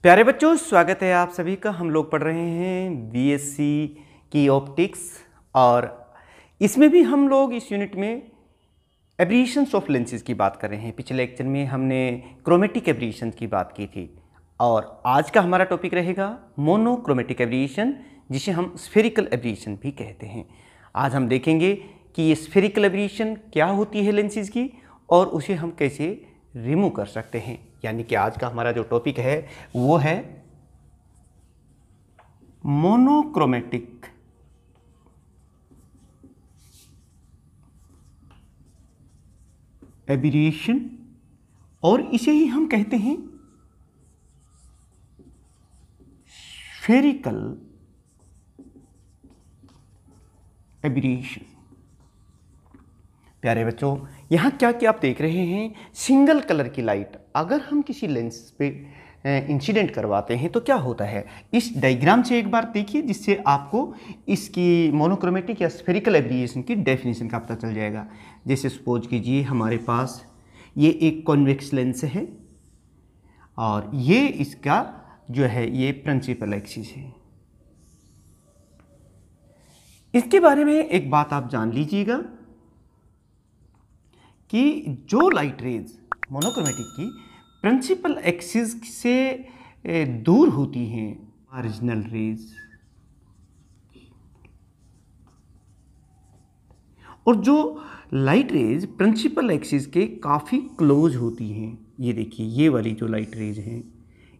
प्यारे बच्चों, स्वागत है आप सभी का। हम लोग पढ़ रहे हैं बीएससी की ऑप्टिक्स और इसमें भी हम लोग इस यूनिट में एब्रीशंस ऑफ लेंसेज की बात कर रहे हैं। पिछले लेक्चर में हमने क्रोमेटिक एब्रीशन की बात की थी और आज का हमारा टॉपिक रहेगा मोनोक्रोमेटिक एब्रीशन, जिसे हम स्फेरिकल एब्रीशन भी कहते हैं। आज हम देखेंगे कि ये स्फेरिकल एब्रीशन क्या होती है लेंसेज की और उसे हम कैसे रिमूव कर सकते हैं। यानी कि आज का हमारा जो टॉपिक है वो है मोनोक्रोमेटिक एब्रीशन और इसे ही हम कहते हैं स्फेरिकल एब्रीशन। प्यारे बच्चों, यहाँ क्या क्या आप देख रहे हैं, सिंगल कलर की लाइट अगर हम किसी लेंस पे इंसिडेंट करवाते हैं तो क्या होता है। इस डायग्राम से एक बार देखिए, जिससे आपको इसकी मोनोक्रोमेटिक या स्फेरिकल एब्रीशन की डेफिनेशन का पता चल जाएगा। जैसे सपोज कीजिए हमारे पास ये एक कॉन्वेक्स लेंस है और ये इसका जो है ये प्रिंसिपल एक्सिस है। इसके बारे में एक बात आप जान लीजिएगा कि जो लाइट रेज मोनोक्रोमेटिक की प्रिंसिपल एक्सिस से दूर होती हैं, मार्जिनल रेज, और जो लाइट रेज प्रिंसिपल एक्सिस के काफ़ी क्लोज होती हैं, ये देखिए ये वाली जो लाइट रेज हैं,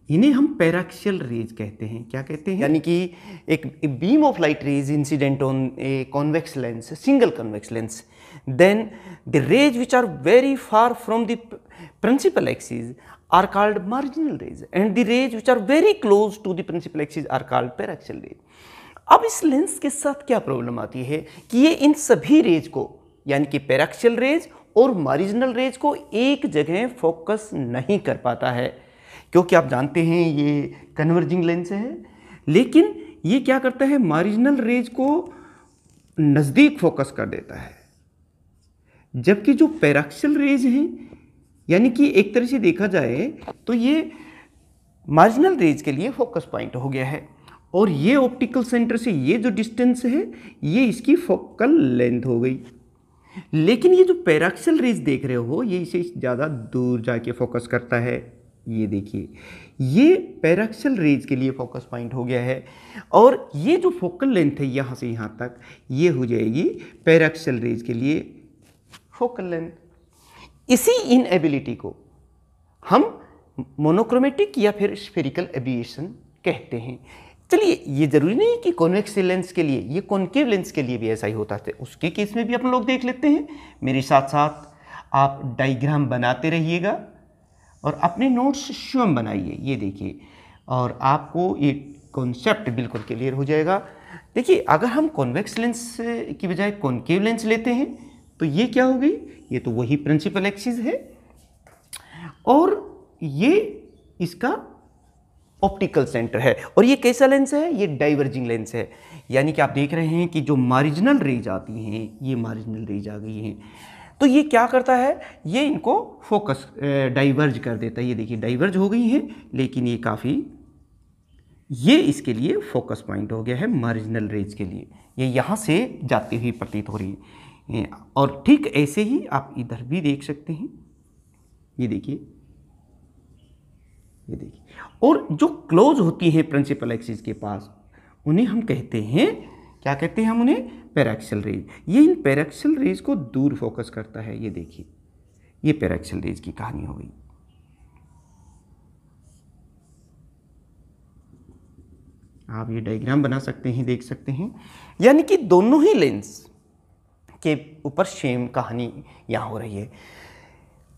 इन्हें हम पैराक्सियल रेज कहते हैं। क्या कहते हैं? यानी कि एक beam of light rays incident on a convex lens, single convex lens, then the rays which are very far from the principal axis are called marginal rays and the rays which are very close to the principal axis are called paraxial rays। अब इस lens के साथ क्या problem आती है कि ये इन सभी रेज को, यानी कि पैराक्सियल रेज और मार्जिनल रेज को एक जगह फोकस नहीं कर पाता है, क्योंकि आप जानते हैं ये कन्वर्जिंग लेंस है। लेकिन ये क्या करता है, मार्जिनल रेज को नज़दीक फोकस कर देता है, जबकि जो पैराक्सियल रेज हैं, यानी कि एक तरह से देखा जाए तो ये मार्जिनल रेज के लिए फोकस पॉइंट हो गया है और ये ऑप्टिकल सेंटर से ये जो डिस्टेंस है ये इसकी फोकल लेंथ हो गई। लेकिन ये जो पैराक्सियल रेज देख रहे हो ये इसे ज़्यादा दूर जाके फोकस करता है। ये देखिए ये पैराक्सियल रेज के लिए फोकस पॉइंट हो गया है और ये जो फोकल लेंथ है यहाँ से यहाँ तक ये हो जाएगी पैराक्सियल रेज के लिए फोकल लेंथ। इसी इनएबिलिटी को हम मोनोक्रोमेटिक या फिर स्फेरिकल एब्रीशन कहते हैं। चलिए, ये जरूरी नहीं कि कॉन्वेक्स लेंस के लिए, ये कॉन्केव लेंस के लिए भी ऐसा ही होता है। उसके केस में भी अपन लोग देख लेते हैं। मेरे साथ साथ आप डायग्राम बनाते रहिएगा और अपने नोट्स स्वयं बनाइए। ये देखिए और आपको ये कॉन्सेप्ट बिल्कुल क्लियर हो जाएगा। देखिए, अगर हम कॉन्वेक्स लेंस की बजाय कॉन्केव लेंस लेते हैं तो ये क्या हो गई, ये तो वही प्रिंसिपल एक्सिस है और ये इसका ऑप्टिकल सेंटर है। और ये कैसा लेंस है, ये डाइवर्जिंग लेंस है। यानी कि आप देख रहे हैं कि जो मार्जिनल रेज आती हैं, ये मार्जिनल रेज आ गई हैं, तो ये क्या करता है, ये इनको फोकस डाइवर्ज कर देता है। ये देखिए डाइवर्ज हो गई हैं, लेकिन ये काफ़ी, ये इसके लिए फोकस पॉइंट हो गया है मार्जिनल रेज के लिए। ये यहाँ से जाती हुई प्रतीत हो रही है। और ठीक ऐसे ही आप इधर भी देख सकते हैं। ये देखिए, ये देखिए, और जो क्लोज होती है प्रिंसिपल एक्सिस के पास उन्हें हम कहते हैं, क्या कहते हैं हम उन्हें, पैराक्सियल रेज। ये इन पैराक्सियल रेज को दूर फोकस करता है। ये देखिए ये पैराक्सियल रेज की कहानी हो गई। आप ये डायग्राम बना सकते हैं, देख सकते हैं। यानी कि दोनों ही लेंस के ऊपर सेम कहानी यहाँ हो रही है।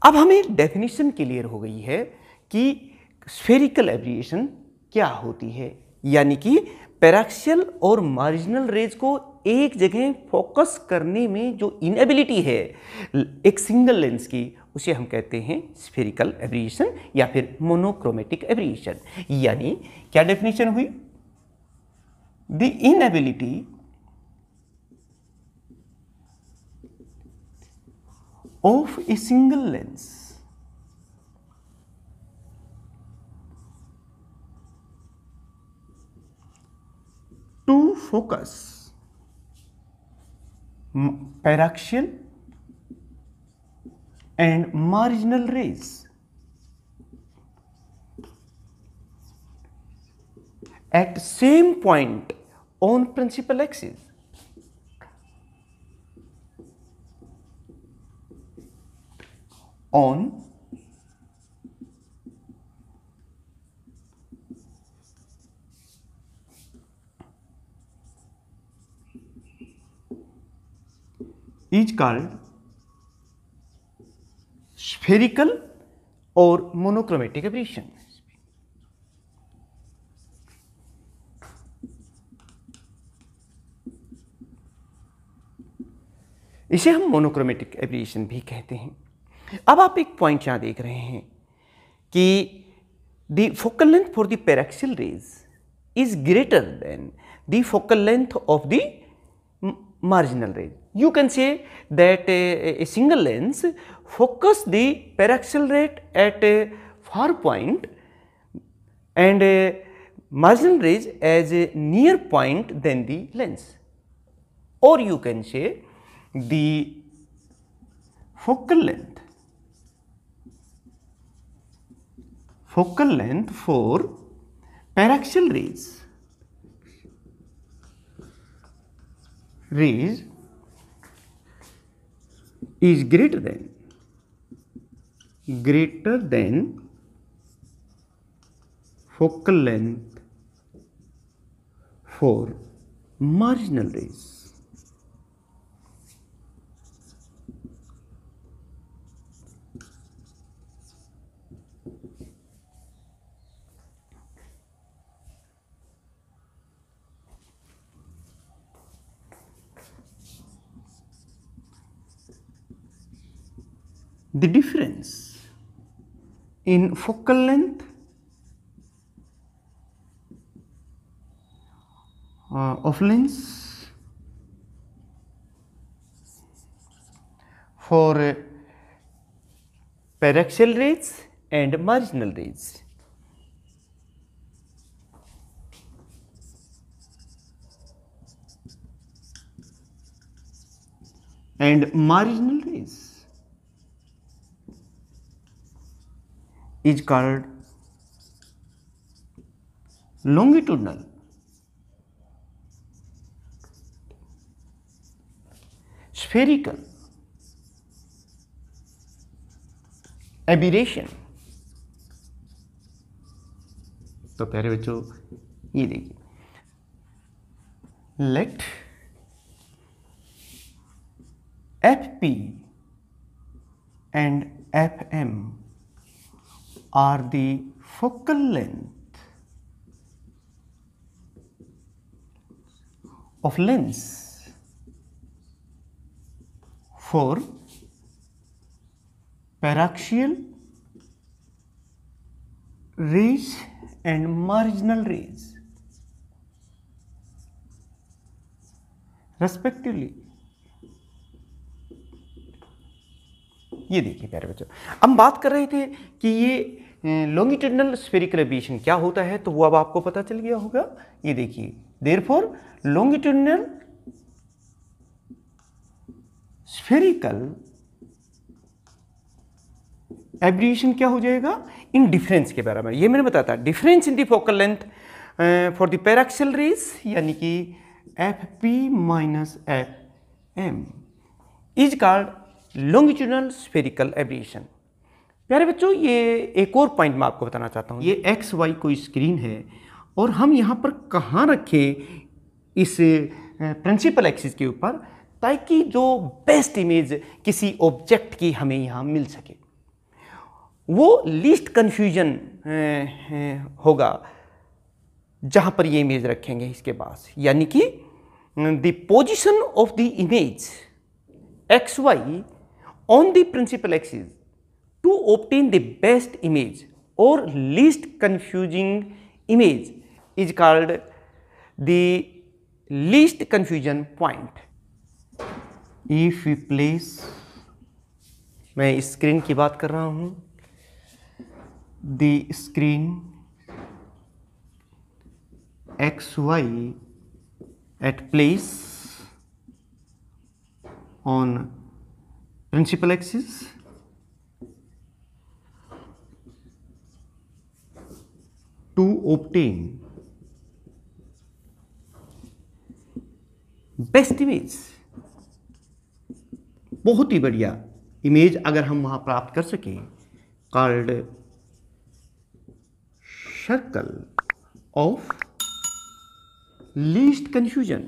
अब हमें डेफिनेशन क्लियर हो गई है कि स्फेरिकल एब्रीशन क्या होती है। यानी कि पैराक्सियल और मार्जिनल रेज को एक जगह फोकस करने में जो इनएबिलिटी है एक सिंगल लेंस की, उसे हम कहते हैं स्फेरिकल एब्रीशन या फिर मोनोक्रोमेटिक एब्रीशन। यानी क्या डेफिनेशन हुई, the inability of a single lens focus paraxial and marginal rays at same point on principal axis. On is called spherical or monochromatic aberration. इसे हम मोनोक्रोमेटिक एब्रेशन भी कहते हैं। अब आप एक पॉइंट यहां देख रहे हैं कि the focal length for the paraxial rays is greater than the focal length of the marginal ray. You can say that a single lens focus the paraxial ray at a far point and marginal rays as a near point than the lens, or you can say the focal length for paraxial rays is greater than focal length for marginal rays. The difference in focal length of lens for paraxial rays and marginal rays is called longitudinal spherical aberration. तो प्यारे बच्चों ये देखिए, late FP and FM are the focal length of lens for paraxial rays and marginal rays respectively. ये देखिए प्यारे बच्चों, हम बात कर रहे थे कि ये लॉन्गिट्यूडिनल स्फेरिकल एब्रेशन क्या होता है, तो वो अब आपको पता चल गया होगा। ये देखिए, देयरफॉर लॉन्गिट्यूडिनल स्फेरिकल एब्रेशन क्या हो जाएगा, इन डिफरेंस के बराबर। ये मैंने बताया था, difference in the focal length for the paraxial rays यानी कि FP minus FM is called longitudinal spherical aberration. प्यारे बच्चों, ये एक और पॉइंट मैं आपको बताना चाहता हूँ। ये XY कोई स्क्रीन है और हम यहाँ पर कहाँ रखें इस प्रिंसिपल एक्सिस के ऊपर, ताकि जो बेस्ट इमेज किसी ऑब्जेक्ट की हमें यहाँ मिल सके, वो लीस्ट कन्फ्यूजन होगा जहाँ पर ये इमेज रखेंगे इसके पास, यानी कि the position of the image XY on the principal axis to obtain the best image or least confusing image is called the least confusion point. If we place, मैं screen की बात कर रहा हूँ, the screen XY at place on principal axis to obtain best image. बहुत ही बढ़िया image अगर हम वहां प्राप्त कर सकें, called circle of least confusion.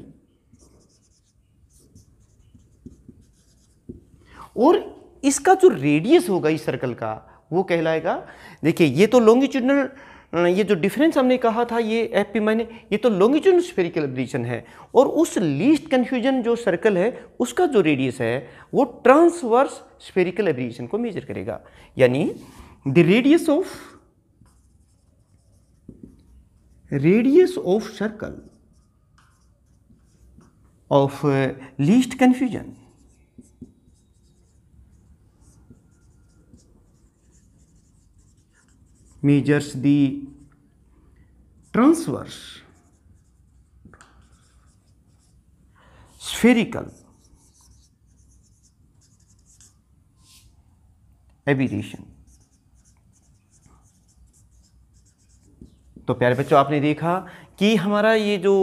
और इसका जो रेडियस होगा इस सर्कल का वो कहलाएगा, देखिए ये तो लॉन्गिट्यूडनल, ये जो डिफरेंस हमने कहा था ये एफ पी माइनस, ये तो लॉन्गिट्यूडनल स्फेरिकल एब्रेशन है, और उस लीस्ट कंफ्यूजन जो सर्कल है उसका जो रेडियस है वो ट्रांसवर्स स्फेरिकल एब्रेशन को मेजर करेगा। यानी the radius of circle of least confusion measures the transverse spherical aberration। तो प्यारे बच्चों आपने देखा कि हमारा ये जो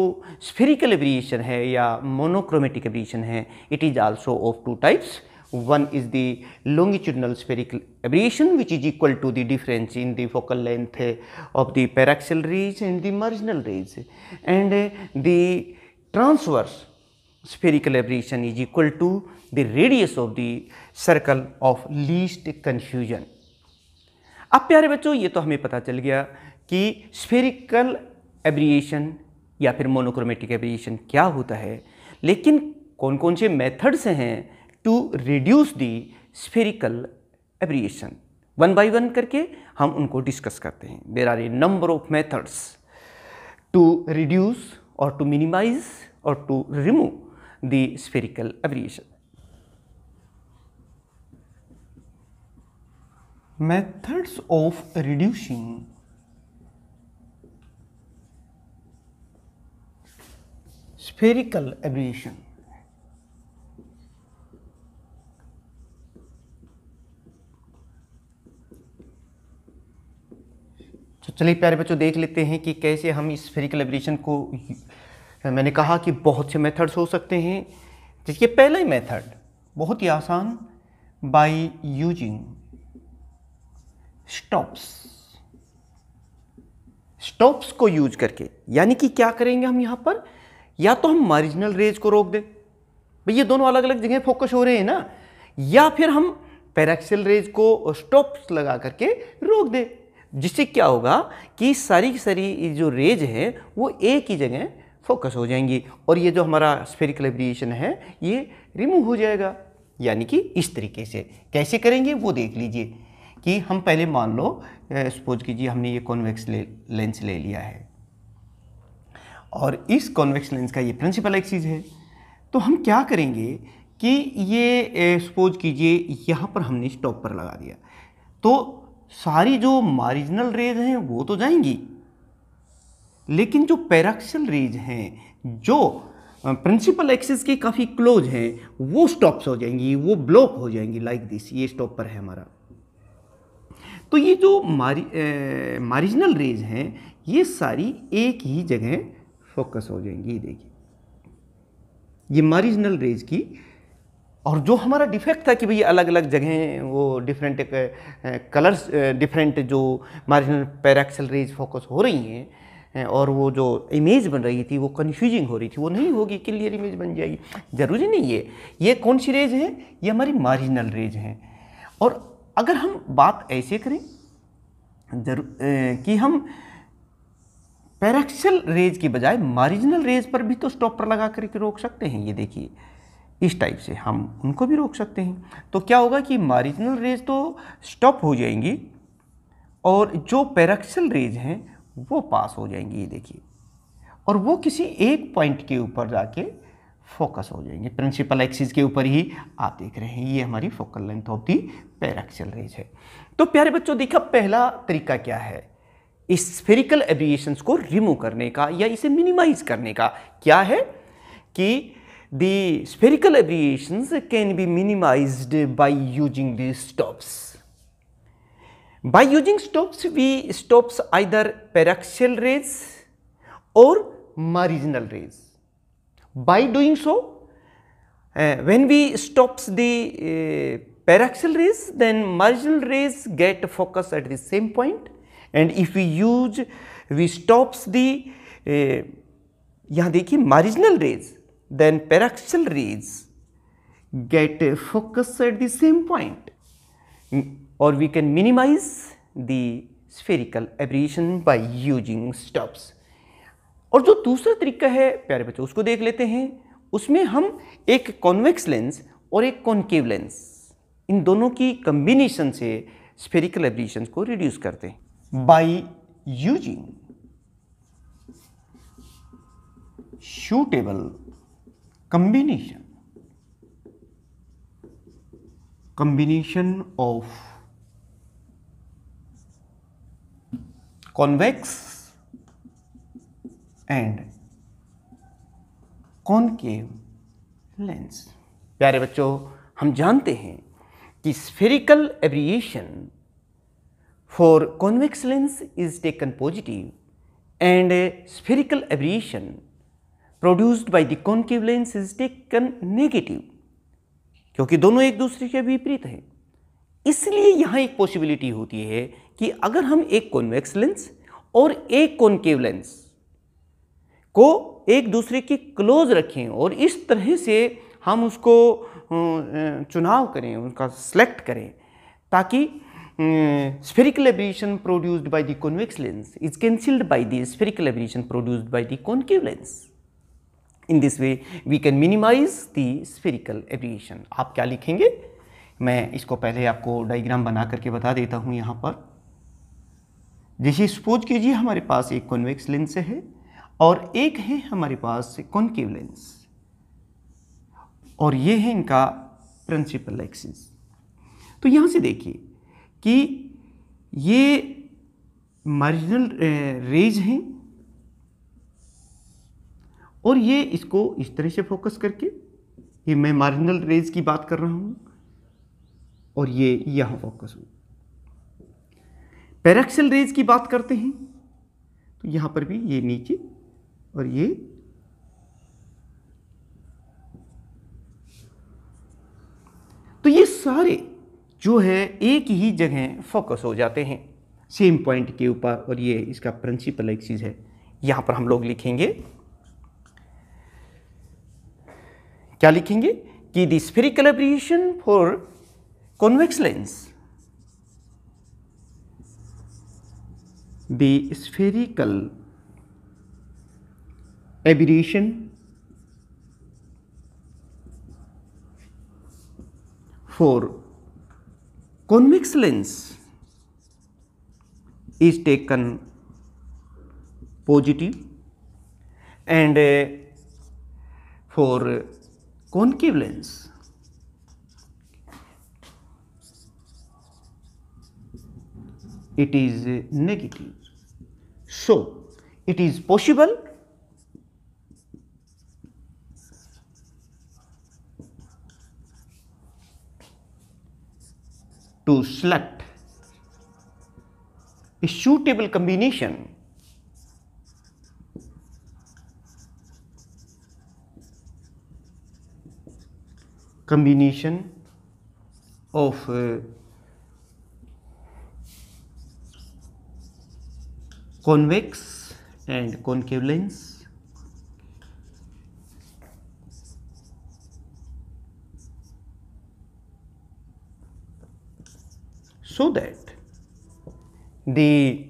स्फेरिकल एब्रेशन है या मोनोक्रोमेटिक एब्रेशन है, it is also of two types. One is the longitudinal spherical aberration, which is equal to the difference in the focal length of the paraxial rays and the marginal rays, and the transverse spherical aberration is equal to the radius of the circle of least confusion। अब प्यारे बच्चों ये तो हमें पता चल गया कि स्फेरिकल एब्रेशन या फिर मोनोक्रोमेटिक एब्रेशन क्या होता है, लेकिन कौन कौन से मेथड्स हैं to reduce the spherical aberration. One by one करके हम उनको डिस्कस करते हैं। There are a number of methods to reduce और टू मिनिमाइज और to remove the spherical aberration. Methods of reducing spherical aberration. तो चलिए प्यारे बच्चों देख लेते हैं कि कैसे हम इस स्फेरिकल एब्रेशन को, मैंने कहा कि बहुत से मेथड्स हो सकते हैं। देखिए पहला ही मेथड बहुत ही आसान, बाय यूजिंग स्टॉप्स। स्टॉप्स को यूज करके, यानी कि क्या करेंगे हम यहाँ पर, या तो हम मार्जिनल रेज को रोक दें, भाई ये दोनों अलग अलग जगह फोकस हो रहे हैं ना, या फिर हम पैराक्सियल रेज को स्टॉप्स लगा करके रोक दें, जिससे क्या होगा कि सारी की सारी जो रेज है वो एक ही जगह फोकस हो जाएंगी और ये जो हमारा स्फेरिकल एब्रेशन है ये रिमूव हो जाएगा। यानी कि इस तरीके से कैसे करेंगे वो देख लीजिए कि हम पहले मान लो सपोज कीजिए हमने ये कॉन्वेक्स लेंस ले लिया है और इस कॉन्वेक्स लेंस का ये प्रिंसिपल एक्सिस है। तो हम क्या करेंगे कि ये सपोज कीजिए यहाँ पर हमने स्टॉप पर लगा दिया, तो सारी जो मार्जिनल रेज हैं वो तो जाएंगी, लेकिन जो पैराक्सियल रेज हैं जो प्रिंसिपल एक्सिस के काफ़ी क्लोज हैं वो स्टॉप्स हो जाएंगी, वो ब्लॉक हो जाएंगी लाइक दिस। ये स्टॉप पर है हमारा। तो ये जो मार्जिनल रेज हैं ये सारी एक ही जगह फोकस हो जाएंगी। देखिए ये मार्जिनल रेज की, और जो हमारा डिफेक्ट था कि भई अलग अलग जगह वो डिफरेंट कलर्स, डिफरेंट जो मार्जिनल पैराक्सियल रेज फोकस हो रही हैं और वो जो इमेज बन रही थी वो कन्फ्यूजिंग हो रही थी, वो नहीं होगी, क्लियर इमेज बन जाएगी। ज़रूरी नहीं है। ये कौन सी रेज है, ये हमारी मार्जिनल रेज हैं। और अगर हम बात ऐसे करें कि हम पैराक्सियल रेज की बजाय मार्जिनल रेज पर भी तो स्टॉपर लगा करके रोक सकते हैं। ये देखिए इस टाइप से हम उनको भी रोक सकते हैं। तो क्या होगा कि मार्जिनल रेज तो स्टॉप हो जाएंगी और जो पैराक्सियल रेज हैं वो पास हो जाएंगी। ये देखिए, और वो किसी एक पॉइंट के ऊपर जाके फोकस हो जाएंगे, प्रिंसिपल एक्सिस के ऊपर ही। आप देख रहे हैं ये हमारी focal length of the paraxial rays है। तो प्यारे बच्चों देखा पहला तरीका क्या है इस स्फेरिकल एब्रेशंस को रिमूव करने का या इसे मिनिमाइज करने का, क्या है कि the spherical aberrations can be minimized by using these stops. By using stops, we stops either paraxial rays or marginal rays. By doing so, when we stops the paraxial rays, then marginal rays get focus at the same point, and if we stops the यहाँ देखिए marginal rays, then paraxial rays get focus at the same point, or we can minimize the spherical aberration by using stops. और जो दूसरा तरीका है प्यारे बच्चों उसको देख लेते हैं। उसमें हम एक कॉन्वेक्स लेंस और एक कॉन्केव लेंस, इन दोनों की कॉम्बिनेशन से स्फेरिकल एब्रेशन को रिड्यूस करते हैं by using suitable combination of convex and concave lens। प्यारे बच्चों, हम जानते हैं कि spherical aberration for convex lens is taken positive and spherical aberration produced by the concave lens is taken negative, क्योंकि दोनों एक दूसरे के विपरीत हैं। इसलिए यहाँ एक पॉसिबिलिटी होती है कि अगर हम एक कॉन्वेक्स लेंस और एक कॉन्केव लेंस को एक दूसरे के क्लोज रखें और इस तरह से हम उसको चुनाव करें, उनका सेलेक्ट करें, ताकि spherical aberration produced by the convex lens is cancelled by the spherical aberration produced by the concave lens. In this way we can minimize the spherical aberration. आप क्या लिखेंगे? मैं इसको पहले आपको डायग्राम बना करके बता देता हूँ। यहाँ पर जैसे सपोज कीजिए हमारे पास एक कॉन्वेक्स लेंस है और एक है हमारे पास कॉन्केव लेंस, और ये है इनका प्रिंसिपल एक्सिस। तो यहाँ से देखिए कि ये मार्जिनल रेज हैं और ये इसको इस तरह से फोकस करके, ये मैं मार्जिनल रेज की बात कर रहा हूँ, और ये यहाँ फोकस हो। पैराक्सियल रेज की बात करते हैं तो यहाँ पर भी ये नीचे और ये तो ये सारे जो है एक ही जगह फोकस हो जाते हैं सेम पॉइंट के ऊपर, और ये इसका प्रिंसिपल एक्सिस है। यहाँ पर हम लोग लिखेंगे, क्या लिखेंगे कि the spherical aberration for convex lens, the spherical aberration for convex lens is taken positive and for concave lens it is negative. So it is possible to select a suitable combination of convex and concave lens so that the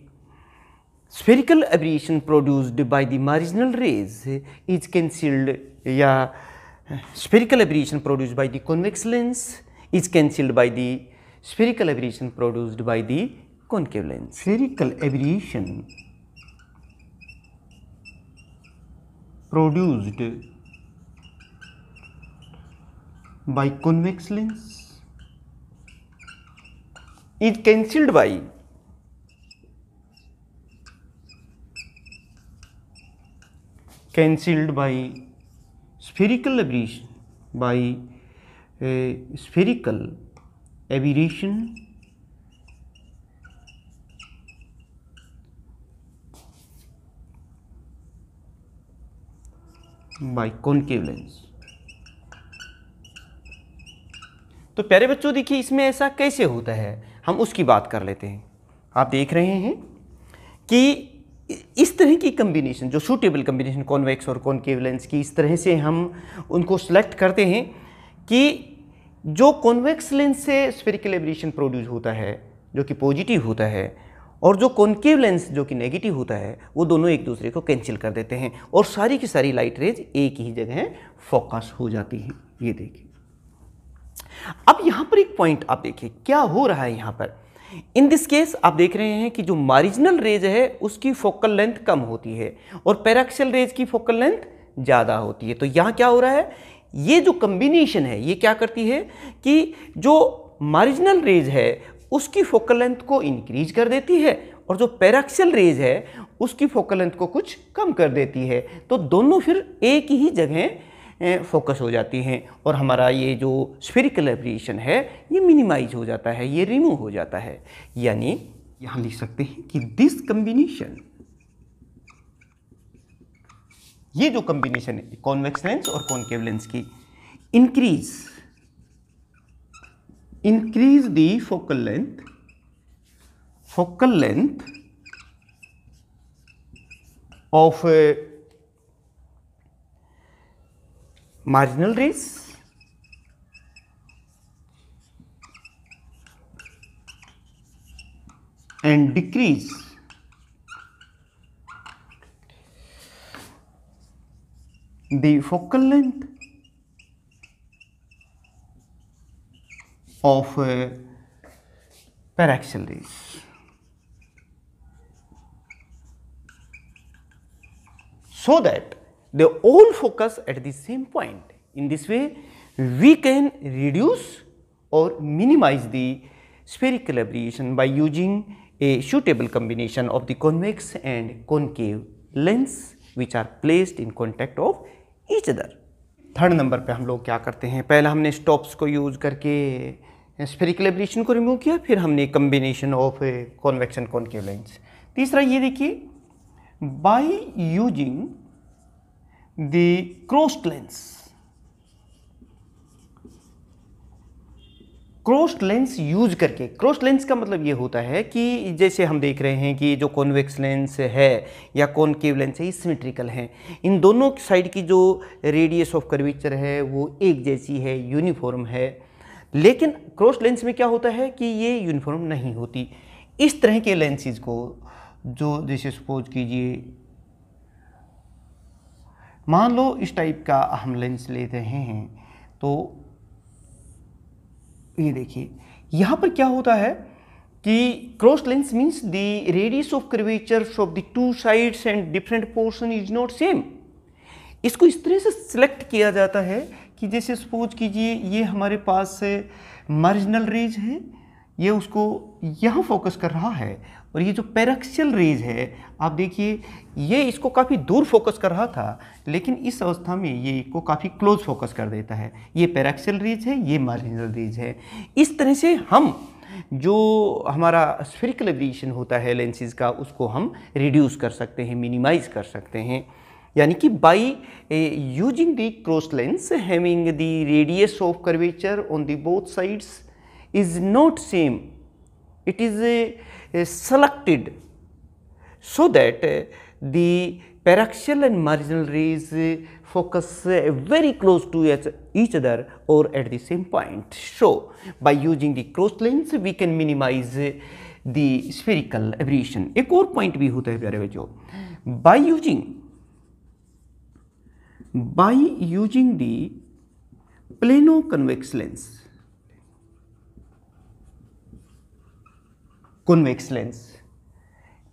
spherical aberration produced by the marginal rays is cancelled, या spherical aberration produced by the convex lens is cancelled by the spherical aberration produced by the concave lens. Spherical aberration produced by convex lens is cancelled by spherical aberration by spherical aberration by concave lens। तो प्यारे बच्चों देखिए इसमें ऐसा कैसे होता है, हम उसकी बात कर लेते हैं। आप देख रहे हैं कि इस तरह की कम्बिनेशन, जो सूटेबल कम्बिनेशन कॉन्वेक्स और कॉनकेव लेंस की, इस तरह से हम उनको सेलेक्ट करते हैं कि जो कॉन्वेक्स लेंस से स्फेरिकल एब्रेशन प्रोड्यूस होता है जो कि पॉजिटिव होता है, और जो कॉनकेव लेंस जो कि नेगेटिव होता है, वो दोनों एक दूसरे को कैंसिल कर देते हैं और सारी की सारी लाइट रेज एक ही जगह फोकस हो जाती है। ये देखिए, अब यहाँ पर एक पॉइंट आप देखिए क्या हो रहा है यहाँ पर। इन दिस केस आप देख रहे हैं कि जो मार्जिनल रेज है उसकी फोकल लेंथ कम होती है और पैराक्सियल रेज की फोकल लेंथ ज़्यादा होती है। तो यहाँ क्या हो रहा है, ये जो कम्बिनेशन है ये क्या करती है कि जो मार्जिनल रेज है उसकी फोकल लेंथ को इंक्रीज कर देती है और जो पैराक्सियल रेज है उसकी फोकल लेंथ को कुछ कम कर देती है। तो दोनों फिर एक ही जगह फोकस हो जाती हैं और हमारा ये जो स्फेरिकल एब्रेशन है ये मिनिमाइज हो जाता है, ये रिमूव हो जाता है। यानी यहाँ लिख सकते हैं कि दिस कम्बिनेशन, ये जो कम्बिनेशन है कॉन्वेक्स लेंस और कॉनकेव लेंस की, increase the focal length of marginal rays and decrease the focal length of paraxial rays। So that they all focus at the same point. In this way, we can reduce or minimize the spherical aberration by using a suitable combination of the convex and concave lens which are placed in contact of each other। Third number पे हम लोग क्या करते हैं, पहले हमने stops को use करके स्फेरिकल एब्रेशन को रिमूव किया, फिर हमने combination of convex and concave lens. तीसरा ये देखिए, bye using the crossed lens, crossed lens use करके, क्रॉस्ड लेंस का मतलब ये होता है कि जैसे हम देख रहे हैं कि जो कॉन्वेक्स लेंस है या कॉनकेव लेंस है ये सिमेट्रिकल हैं, इन दोनों साइड की जो रेडियस ऑफ कर्वेचर है वो एक जैसी है, यूनिफॉर्म है। लेकिन क्रॉस्ड लेंस में क्या होता है कि ये यूनिफॉर्म नहीं होती। इस तरह के लेंसेज को, जो जैसे सपोज कीजिए, मान लो इस टाइप का हम लेंस ले रहे हैं, तो ये देखिए यहाँ पर क्या होता है कि cross lens means the radius of curvature of the two sides and different portion is not same. इसको इस तरह से सिलेक्ट किया जाता है कि जैसे सपोज कीजिए ये हमारे पास मार्जिनल रेज है, ये उसको यहाँ फोकस कर रहा है, और ये जो पैराक्सियल रेज है आप देखिए ये इसको काफ़ी दूर फोकस कर रहा था, लेकिन इस अवस्था में ये इसको काफ़ी क्लोज फोकस कर देता है। ये पैराक्सियल रेज है, ये मार्जिनल रेज है। इस तरह से हम जो हमारा स्फेरिकल एब्रेशन होता है लेंसेज का उसको हम रिड्यूस कर सकते हैं, मिनिमाइज कर सकते हैं। यानी कि by using the cross lens having the radius of curvature on the both sides is not same, it is selected so that the paraxial and marginal rays focus very close to each other or at the same point. So by using the cross lens we can minimize the spherical aberration। एक और point भी होता है प्यारे बच्चों, by using the plano convex lens, convex lens,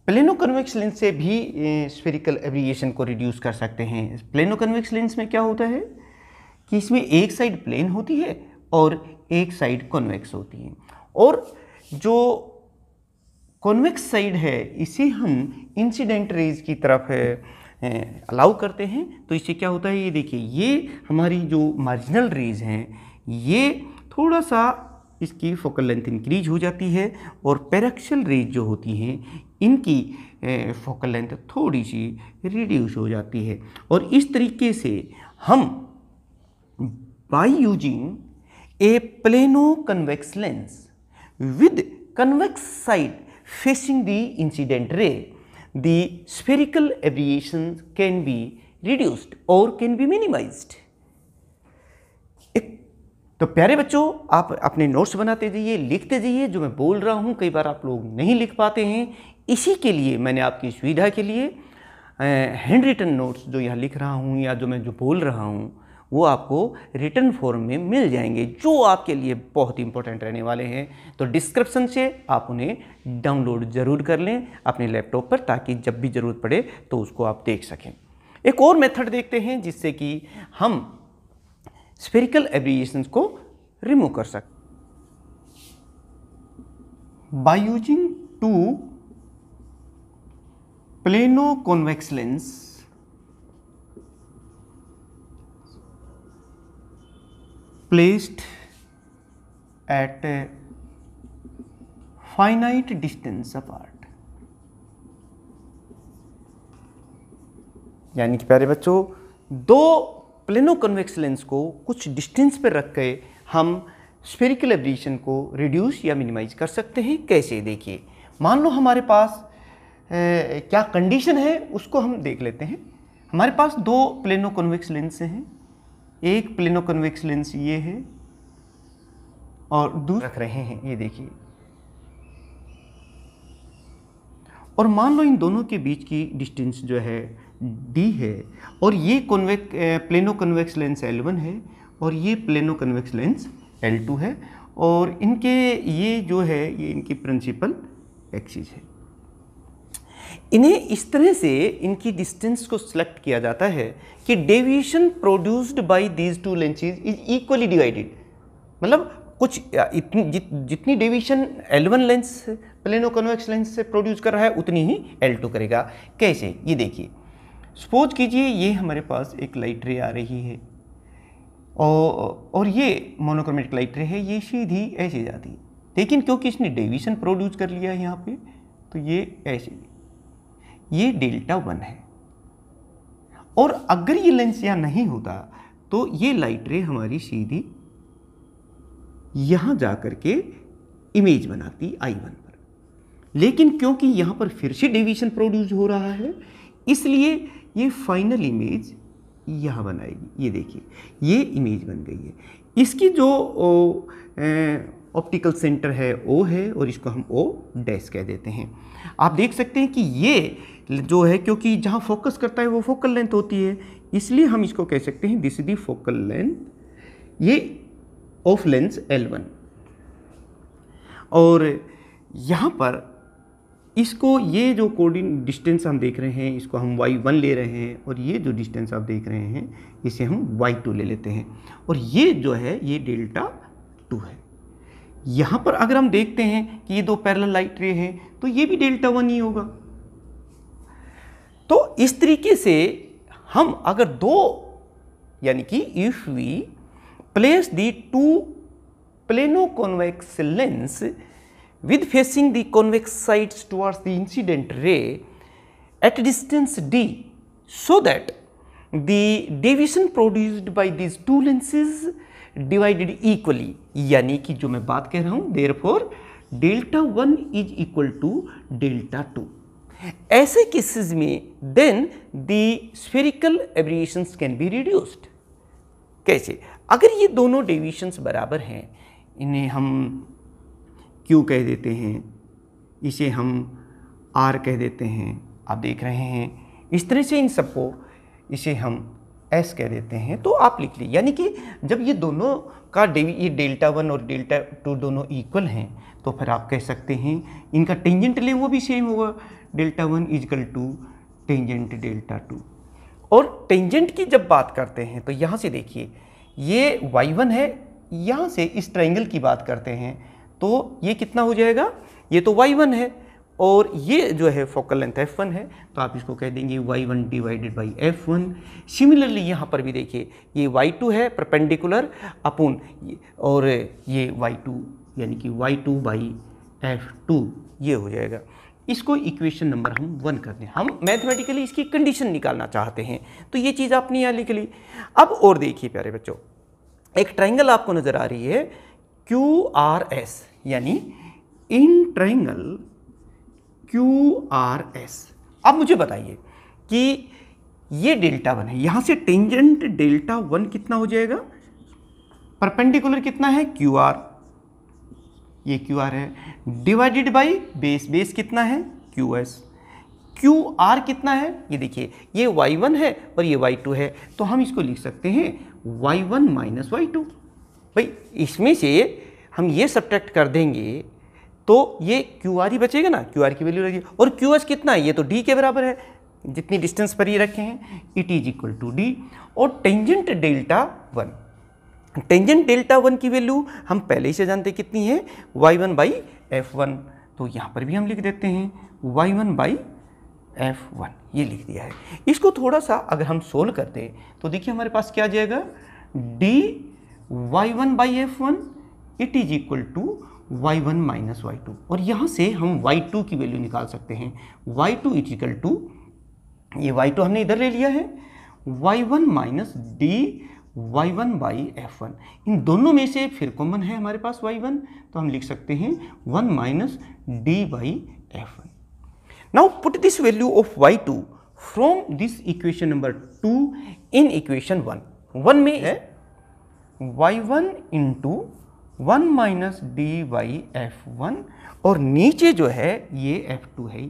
plano convex lens से भी spherical aberration को रिड्यूस कर सकते हैं। प्लेनो कन्वेक्स लेंस में क्या होता है कि इसमें एक साइड प्लेन होती है और एक साइड कॉन्वेक्स होती है, और जो कॉन्वेक्स साइड है इसे हम इंसिडेंट रेज की तरफ अलाउ करते हैं तो इससे क्या होता है, ये देखिए ये हमारी जो मार्जिनल रेज हैं ये थोड़ा सा इसकी फोकल लेंथ इंक्रीज हो जाती है और पैराक्सियल रेज जो होती हैं इनकी फोकल लेंथ थोड़ी सी रिड्यूस हो जाती है। और इस तरीके से हम bye using A plano convex lens with convex side facing the incident ray, the spherical aberrations can be reduced or can be minimized. तो प्यारे बच्चों, आप अपने नोट्स बनाते जाइए, लिखते जाइए। जो मैं बोल रहा हूँ कई बार आप लोग नहीं लिख पाते हैं, इसी के लिए मैंने आपकी सुविधा के लिए हैंड रिटन नोट्स जो यहाँ लिख रहा हूँ या जो मैं बोल रहा हूँ वो आपको रिटन फॉर्म में मिल जाएंगे, जो आपके लिए बहुत इंपॉर्टेंट रहने वाले हैं। तो डिस्क्रिप्शन से आप उन्हें डाउनलोड ज़रूर कर लें अपने लैपटॉप पर, ताकि जब भी ज़रूरत पड़े तो उसको आप देख सकें। एक और मेथड देखते हैं जिससे कि हम स्फेरिकल एब्रिएशंस को रिमूव कर सकते। By using two plano convex lens placed at a finite distance apart, यानी कि प्यारे बच्चों, दो प्लेनो कन्वेक्स लेंस को कुछ डिस्टेंस पर रख के हम स्फेरिकल एब्रेशन को रिड्यूस या मिनिमाइज कर सकते हैं। कैसे, देखिए मान लो हमारे पास क्या कंडीशन है उसको हम देख लेते हैं। हमारे पास दो प्लेनो कन्वेक्स लेंस हैं, एक प्लेनो कन्वेक्स लेंस ये है और दूसरा रख रहे हैं, ये देखिए। और मान लो इन दोनों के बीच की डिस्टेंस जो है d है और ये प्लेनो कन्वेक्स लेंस L1 है और ये प्लेनो कन्वेक्स लेंस L2 है और इनके ये जो है ये इनकी प्रिंसिपल एक्सिस है। इन्हें इस तरह से इनकी डिस्टेंस को सिलेक्ट किया जाता है कि deviation produced by these two lenses is equally divided, मतलब कुछ जितनी deviation L1 lens plano convex lens से प्रोड्यूस कर रहा है उतनी ही L2 करेगा। कैसे, ये देखिए, सपोज कीजिए ये हमारे पास एक लाइट रे आ रही है और ये मोनोक्रोमेटिक लाइट रे है, ये सीधी ऐसे जाती है, लेकिन क्योंकि इसने डेविएशन प्रोड्यूस कर लिया है यहाँ पे तो ये ऐसे, ये Δ1 है। और अगर ये लेंस यहाँ नहीं होता तो ये लाइट रे हमारी सीधी यहाँ जा करके इमेज बनाती I1 पर, लेकिन क्योंकि यहाँ पर फिर से डेविएशन प्रोड्यूस हो रहा है इसलिए ये फाइनल इमेज यहाँ बनाएगी। ये देखिए ये इमेज बन गई है। इसकी जो ऑप्टिकल सेंटर है O है और इसको हम O डैश कह देते हैं। आप देख सकते हैं कि ये जो है, क्योंकि जहाँ फोकस करता है वो फोकल लेंथ होती है, इसलिए हम इसको कह सकते हैं this is the focal length, ये ऑफ लेंस L1। और यहाँ पर इसको ये जो कोऑर्डिनेट डिस्टेंस हम देख रहे हैं इसको हम y1 ले रहे हैं और ये जो डिस्टेंस आप देख रहे हैं इसे हम y2 ले लेते हैं और ये जो है ये Δ2 है। यहाँ पर अगर हम देखते हैं कि ये दो पैरेलल लाइट रे हैं तो ये भी Δ1 ही होगा। तो इस तरीके से हम अगर दो, यानी कि if we place the two plano convex lens with facing the convex sides towards the incident ray at distance d, so that the deviation produced by these two lenses divided equally, यानी कि जो मैं बात कह रहा हूँ therefore Δ1 is equal to Δ2। ऐसे cases में then the spherical aberrations can be reduced। कैसे, अगर ये दोनों डेविएशंस बराबर हैं, इन्हें हम Q कह देते हैं, इसे हम R कह देते हैं, आप देख रहे हैं इस तरह से इन सबको, इसे हम S कह देते हैं, तो आप लिख लीजिए। यानी कि जब ये दोनों का ये Δ1 और Δ2 दोनों इक्वल हैं तो फिर आप कह सकते हैं इनका टेंजेंट ले वो भी सेम होगा, Δ1 इक्वल टू टेंजेंट Δ2। और टेंजेंट की जब बात करते हैं तो यहाँ से देखिए ये y1 है, यहाँ से इस ट्राइंगल की बात करते हैं तो ये कितना हो जाएगा, ये तो y1 है और ये जो है फोकल लेंथ f1 है, तो आप इसको कह देंगे y1 divided by f1। Similarly यहाँ पर भी देखिए ये y2 है परपेंडिकुलर अपून, और ये y2 यानी कि y2 बाई f2 ये हो जाएगा। इसको इक्वेशन नंबर हम 1 करते हैं। हम मैथमेटिकली इसकी कंडीशन निकालना चाहते हैं, तो ये चीज़ आपने यहाँ लिख ली। अब और देखिए प्यारे बच्चों, एक ट्रायंगल आपको नज़र आ रही है QRS, यानी इन ट्रायंगल QRS। अब मुझे बताइए कि ये डेल्टा 1 है, यहाँ से टेंजेंट डेल्टा 1 कितना हो जाएगा, परपेंडिकुलर कितना है QR, ये QR है, डिवाइडेड बाई बेस, बेस कितना है QS, QR कितना है, ये देखिए ये y1 है और ये y2 है, तो हम इसको लिख सकते हैं y1 माइनस y2। भाई इसमें से हम ये सब्ट्रैक्ट कर देंगे तो ये QR ही बचेगा ना, QR की वैल्यू रखिए, और QS कितना है, ये तो D के बराबर है, जितनी डिस्टेंस पर ये रखे हैं, it is equal to D। और टेंजेंट डेल्टा 1, टेंजेंट डेल्टा 1 की वैल्यू हम पहले ही से जानते कितनी है, y1 बाई f1, तो यहाँ पर भी हम लिख देते हैं y1 बाई f1, ये लिख दिया है। इसको थोड़ा सा अगर हम सोल्व करते हैं तो देखिए हमारे पास क्या आ जाएगा, d y1 by f1 it is equal to y1 minus y2, और यहाँ से हम y2 की वैल्यू निकाल सकते हैं, y2 इज इक्वल टू, ये y2 हमने इधर ले लिया है, y1 minus d y1 by f1, इन दोनों में से फिर कॉमन है हमारे पास y1, तो हम लिख सकते हैं 1 minus d by f1। Now put this value of y2 from this equation number 2 in equation 1 में है y1 into 1 minus D by f1, और नीचे जो है ये f2 है,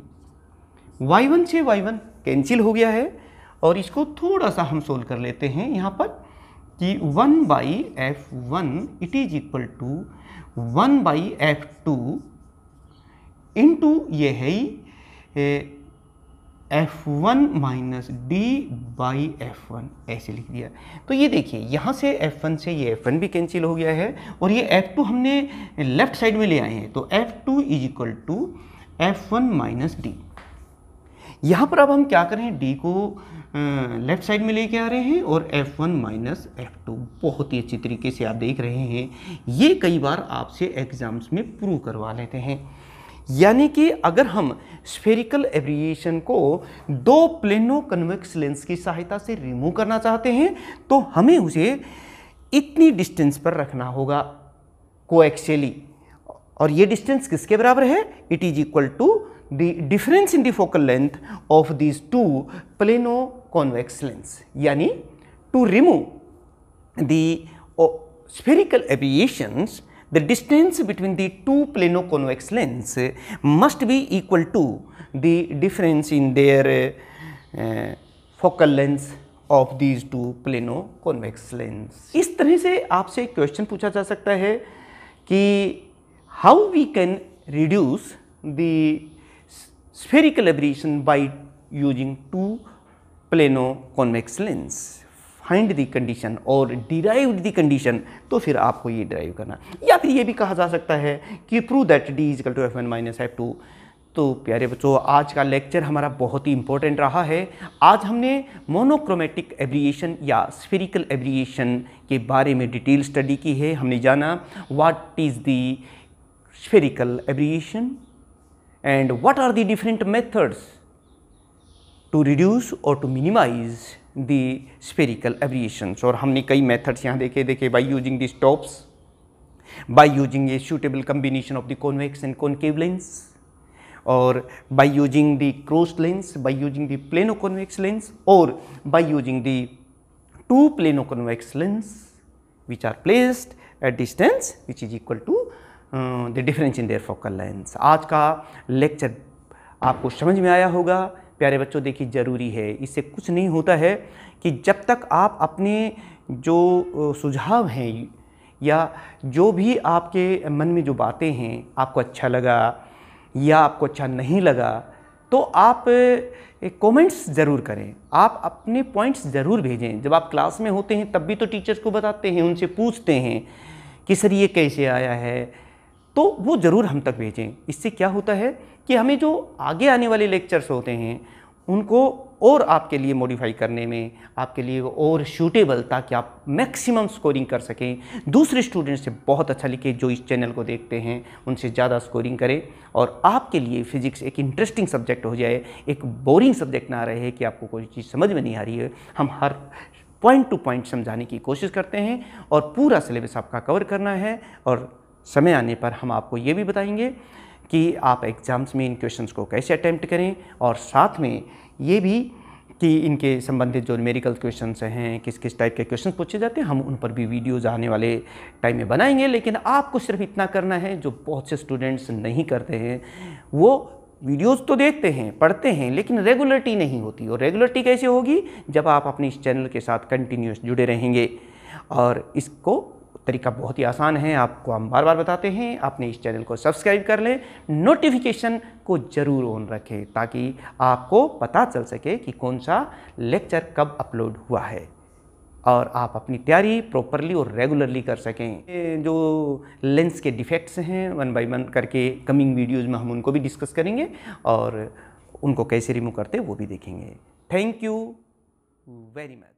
y1 से y1 कैंसिल हो गया है, और इसको थोड़ा सा हम सोल्व कर लेते हैं यहाँ पर कि 1 by f1 it is equal to 1 by f2 into ये है f1 minus D by f1, ऐसे लिख दिया। तो ये देखिए यहाँ से f1 से ये f1 भी कैंसिल हो गया है, और ये f2 हमने लेफ्ट साइड में ले आए हैं, तो f2 is equal to f1 minus D. यहाँ पर अब हम क्या करें, d को लेफ्ट साइड में लेके आ रहे हैं, और f1 माइनस f2 बहुत ही अच्छी तरीके से आप देख रहे हैं, ये कई बार आपसे एग्जाम्स में प्रूव करवा लेते हैं। यानी कि अगर हम स्फेरिकल एब्रिएशन को दो प्लेनो कन्वेक्स लेंस की सहायता से रिमूव करना चाहते हैं, तो हमें उसे इतनी डिस्टेंस पर रखना होगा कोएक्सियली, और ये डिस्टेंस किसके बराबर है, it is equal to the difference in the focal length of these two plano convex lens. यानी to remove the spherical aberrations, the distance between the two plano convex lens must be equal to the difference in their focal length of these two plano convex lens। इस तरह से आपसे एक question पूछा जा सकता है कि how we can reduce the spherical aberration by using two plano convex lens, find the condition और डिराइव दी कंडीशन, तो फिर आपको ये डिराइव करना, या फिर ये भी कहा जा सकता है कि prove that D is equal to f1 minus f2। तो प्यारे बच्चों, आज का लेक्चर हमारा बहुत ही इंपॉर्टेंट रहा है। आज हमने मोनोक्रोमेटिक एब्रिएशन या स्फेरिकल एब्रिएशन के बारे में डिटेल स्टडी की है। हमने जाना what is the spherical aberration and what are the different methods to reduce और to minimize the spherical aberrations, और हमने कई मेथड्स यहाँ देखे by using the stops, by using a suitable combination of the convex and concave lens, और by using the crossed lens, by using the plano convex lens, और by using the two plano convex lens which are placed at distance which is equal to the difference in their focal length. आज का lecture आपको समझ में आया होगा। प्यारे बच्चों, देखिए ज़रूरी है, इससे कुछ नहीं होता है कि जब तक आप अपने जो सुझाव हैं या जो भी आपके मन में जो बातें हैं, आपको अच्छा लगा या आपको अच्छा नहीं लगा, तो आप कमेंट्स ज़रूर करें, आप अपने पॉइंट्स ज़रूर भेजें। जब आप क्लास में होते हैं तब भी तो टीचर्स को बताते हैं, उनसे पूछते हैं कि सर ये कैसे आया है, तो वो ज़रूर हम तक भेजें। इससे क्या होता है कि हमें जो आगे आने वाले लेक्चर्स होते हैं उनको और आपके लिए मॉडिफाई करने में, आपके लिए और सूटेबल, ताकि आप मैक्सिमम स्कोरिंग कर सकें, दूसरे स्टूडेंट से बहुत अच्छा लिखे जो इस चैनल को देखते हैं उनसे ज़्यादा स्कोरिंग करें, और आपके लिए फिजिक्स एक इंटरेस्टिंग सब्जेक्ट हो जाए, एक बोरिंग सब्जेक्ट ना रहे कि आपको कोई चीज़ समझ में नहीं आ रही है। हम हर पॉइंट टू पॉइंट समझाने की कोशिश करते हैं और पूरा सिलेबस आपका कवर करना है, और समय आने पर हम आपको ये भी बताएंगे कि आप एग्ज़ाम्स में इन क्वेश्चंस को कैसे अटैम्प्ट करें, और साथ में ये भी कि इनके संबंधित जो न्यूमेरिकल क्वेश्चंस हैं, किस किस टाइप के क्वेश्चंस पूछे जाते हैं, हम उन पर भी वीडियोज़ आने वाले टाइम में बनाएंगे। लेकिन आपको सिर्फ इतना करना है, जो बहुत से स्टूडेंट्स नहीं करते हैं, वो वीडियोज़ तो देखते हैं, पढ़ते हैं, लेकिन रेगुलरिटी नहीं होती। और रेगुलरिटी कैसे होगी? जब आप अपने इस चैनल के साथ कंटिन्यूस जुड़े रहेंगे। और इसको तरीका बहुत ही आसान है, आपको हम बार बार बताते हैं। आपने इस चैनल को सब्सक्राइब कर लें, नोटिफिकेशन को ज़रूर ऑन रखें, ताकि आपको पता चल सके कि कौन सा लेक्चर कब अपलोड हुआ है, और आप अपनी तैयारी प्रॉपरली और रेगुलरली कर सकें। जो लेंस के डिफेक्ट्स हैं 1 बाय 1 करके कमिंग वीडियोज़ में हम उनको भी डिस्कस करेंगे, और उनको कैसे रिमूव करते हैं वो भी देखेंगे। Thank you very much.